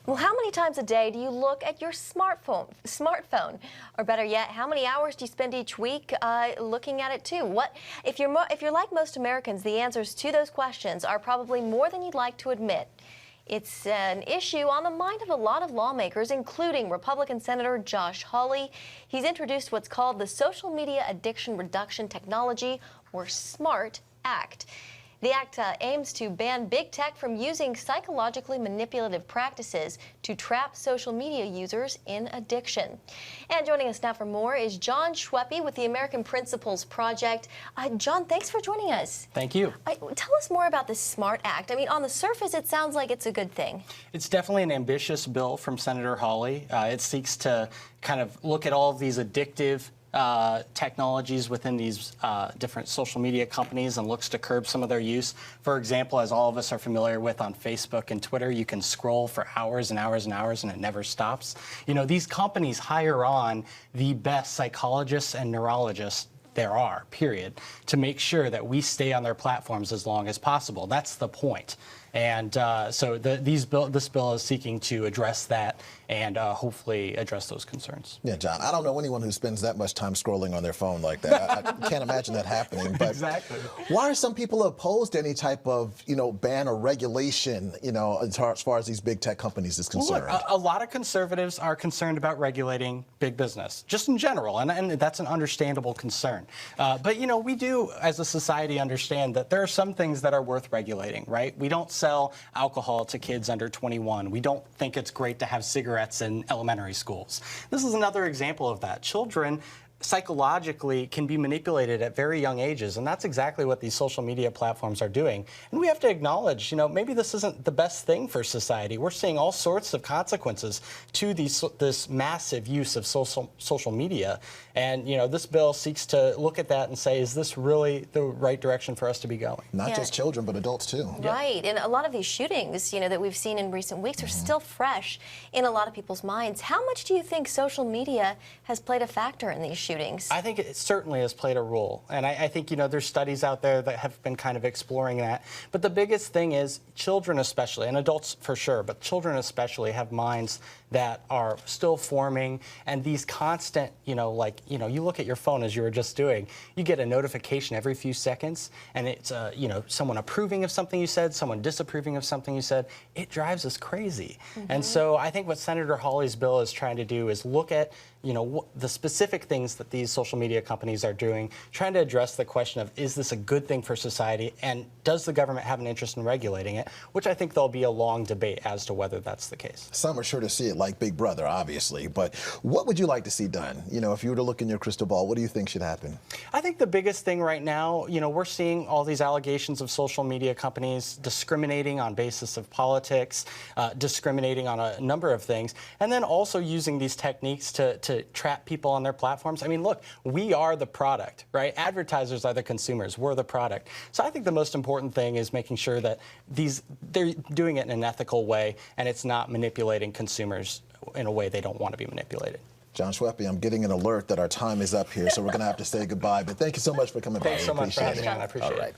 Well, how many times a day do you look at your smartphone? Or better yet, how many hours do you spend each week looking at it too? If you're like most Americans, the answers to those questions are probably more than you'd like to admit. It's an issue on the mind of a lot of lawmakers, including Republican Senator Josh Hawley. He's introduced what's called the Social Media Addiction Reduction Technology, or SMART, Act. The act aims to ban big tech from using psychologically manipulative practices to trap social media users in addiction. And joining us now for more is John Schweppe with the American Principles Project. John, thanks for joining us. Thank you. Tell us more about this SMART Act. I mean, on the surface, it sounds like it's a good thing. It's definitely an ambitious bill from Senator Hawley. It seeks to kind of look at all of these addictive technologies within these different social media companies and looks to curb some of their use. For example, as all of us are familiar with on Facebook and Twitter, you can scroll for hours and hours and hours and it never stops. You know, these companies hire on the best psychologists and neurologists there are, period, to make sure that we stay on their platforms as long as possible. That's the point. And so this bill is seeking to address that and hopefully address those concerns. Yeah, John, I don't know anyone who spends that much time scrolling on their phone like that. I can't imagine that happening. But exactly. Why are some people opposed to any type of, ban or regulation, as far as these big tech companies is concerned? Well, look, a lot of conservatives are concerned about regulating big business, just in general, and that's an understandable concern. But, we do, as a society, understand that there are some things that are worth regulating, right? We don't sell alcohol to kids under 21. We don't think it's great to have cigarettes in elementary schools. This is another example of that. Children psychologically can be manipulated at very young ages, and that's exactly what these social media platforms are doing. And we have to acknowledge, maybe this isn't the best thing for society. We're seeing all sorts of consequences to this massive use of social media, and this bill seeks to look at that and say, is this really the right direction for us to be going? Not just children, but adults too. Right, and a lot of these shootings, that we've seen in recent weeks are still fresh in a lot of people's minds. How much do you think social media has played a factor in these shootings? I think it certainly has played a role, and I think there's studies out there that have been kind of exploring that. But the biggest thing is children especially, and adults for sure, but children especially have minds that are still forming, and these constant, you look at your phone as you were just doing, you get a notification every few seconds, and it's someone approving of something you said, someone disapproving of something you said. It drives us crazy. And so I think what Senator Hawley's bill is trying to do is look at the specific things that these social media companies are doing, trying to address the question of, is this a good thing for society, and does the government have an interest in regulating it, which I think there'll be a long debate as to whether that's the case. Some are sure to see it like Big Brother, obviously, but what would you like to see done? If you were to look in your crystal ball, what do you think should happen? I think the biggest thing right now, we're seeing all these allegations of social media companies discriminating on basis of politics, discriminating on a number of things, and then also using these techniques to trap people on their platforms. I mean, look, we are the product, right? Advertisers are the consumers. We're the product. So I think the most important thing is making sure that they're doing it in an ethical way, and it's not manipulating consumers in a way they don't want to be manipulated. John Schweppe, I'm getting an alert that our time is up here, so we're going to have to say goodbye. But thank you so much for coming by. Thanks so much for having me on. I appreciate it.